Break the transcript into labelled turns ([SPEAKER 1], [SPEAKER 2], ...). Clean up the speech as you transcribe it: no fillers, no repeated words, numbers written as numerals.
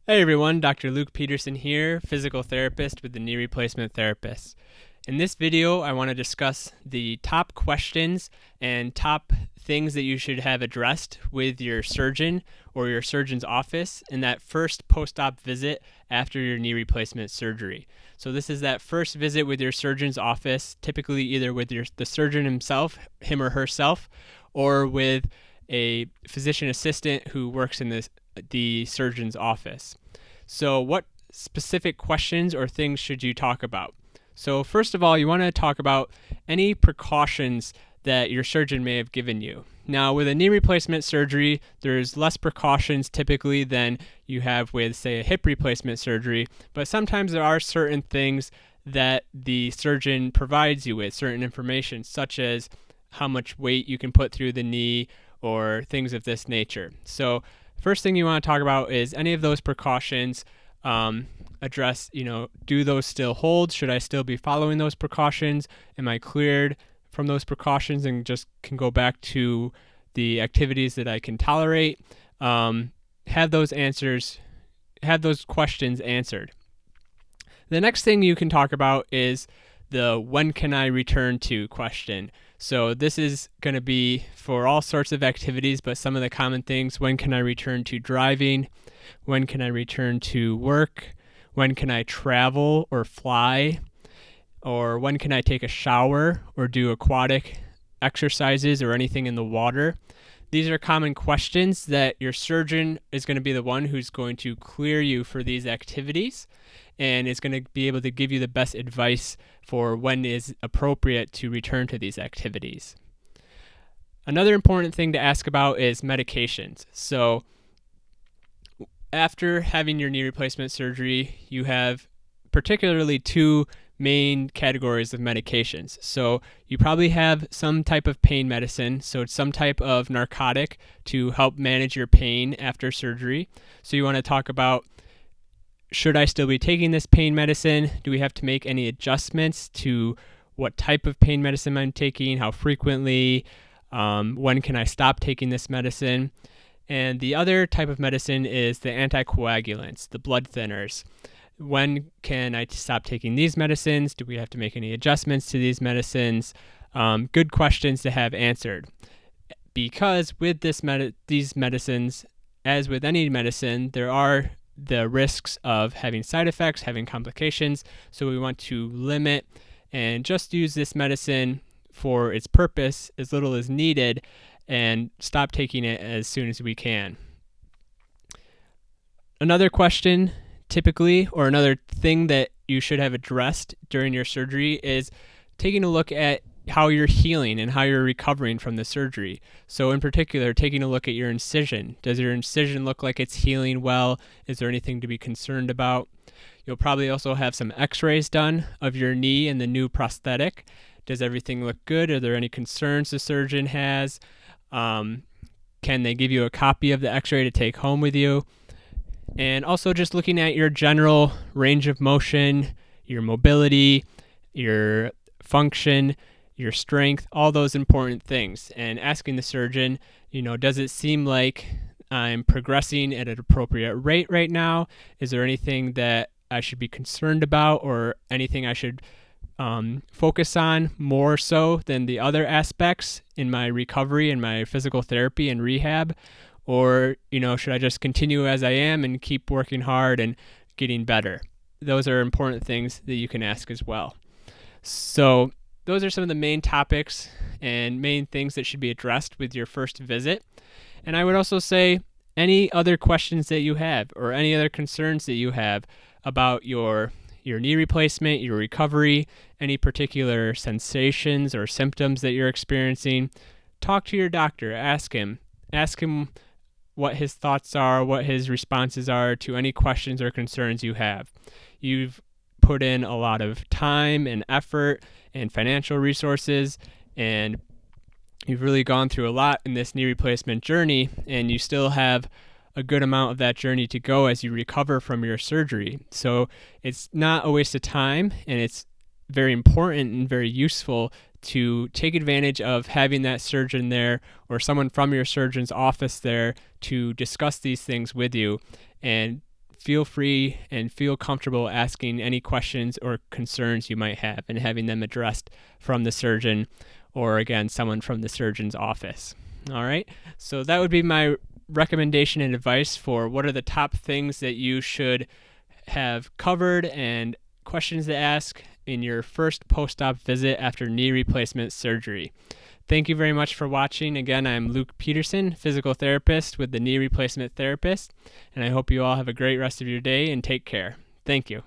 [SPEAKER 1] Hey everyone, Dr. Luke Peterson here, physical therapist with the Knee Replacement Therapists. In this video, I want to discuss the top questions and top things that you should have addressed with your surgeon or your surgeon's office in that first post-op visit after your knee replacement surgery. So this is that first visit with your surgeon's office, typically either with the surgeon himself, him or herself, or with a physician assistant who works in the surgeon's office. So what specific questions or things should you talk about? So first of all, you want to talk about any precautions that your surgeon may have given you. Now, with a knee replacement surgery, there's less precautions typically than you have with, say, a hip replacement surgery, but sometimes there are certain things that the surgeon provides you with, certain information, such as how much weight you can put through the knee or things of this nature. So first thing you want to talk about is any of those precautions. Address, do those still hold? Should I still be following those precautions? Am I cleared from those precautions and just can go back to the activities that I can tolerate? Have those questions answered. The next thing you can talk about is the when can I return to question. So this is going to be for all sorts of activities, but some of the common things: when can I return to driving? When can I return to work? When can I travel or fly? Or when can I take a shower or do aquatic exercises or anything in the water? These are common questions that your surgeon is going to be the one who's going to clear you for these activities and is going to be able to give you the best advice for when is appropriate to return to these activities. Another important thing to ask about is medications. So after having your knee replacement surgery, you have particularly two main categories of medications. So you probably have some type of pain medicine, so it's some type of narcotic to help manage your pain after surgery. So you want to talk about, should I still be taking this pain medicine? Do we have to make any adjustments to what type of pain medicine I'm taking? How frequently? When can I stop taking this medicine? And the other type of medicine is the anticoagulants, the blood thinners. When can I stop taking these medicines? Do we have to make any adjustments to these medicines? Good questions to have answered. Because with these medicines, as with any medicine, there are the risks of having side effects, having complications. So we want to limit and just use this medicine for its purpose, as little as needed, and stop taking it as soon as we can. Another question typically, or another thing that you should have addressed during your surgery, is taking a look at how you're healing and how you're recovering from the surgery. So in particular, taking a look at your incision. Does your incision look like it's healing well? Is there anything to be concerned about? You'll probably also have some x-rays done of your knee and the new prosthetic. Does everything look good? Are there any concerns the surgeon has? Can they give you a copy of the x-ray to take home with you? And also just looking at your general range of motion, your mobility, your function, your strength, all those important things. And asking the surgeon, does it seem like I'm progressing at an appropriate rate right now? Is there anything that I should be concerned about or anything I should focus on more so than the other aspects in my recovery and my physical therapy and rehab? Or, should I just continue as I am and keep working hard and getting better? Those are important things that you can ask as well. So those are some of the main topics and main things that should be addressed with your first visit. And I would also say any other questions that you have or any other concerns that you have about your knee replacement, your recovery, any particular sensations or symptoms that you're experiencing, talk to your doctor. Ask him what his thoughts are, what his responses are to any questions or concerns you have. You've put in a lot of time and effort and financial resources, and you've really gone through a lot in this knee replacement journey, and you still have a good amount of that journey to go as you recover from your surgery. So it's not a waste of time, and it's very important and very useful to take advantage of having that surgeon there or someone from your surgeon's office there to discuss these things with you and feel free and feel comfortable asking any questions or concerns you might have and having them addressed from the surgeon or, again, someone from the surgeon's office. All right, so that would be my recommendation and advice for what are the top things that you should have covered and questions to ask in your first post-op visit after knee replacement surgery. Thank you very much for watching. Again, I'm Luke Peterson, physical therapist with the Knee Replacement Therapist, and I hope you all have a great rest of your day and take care. Thank you.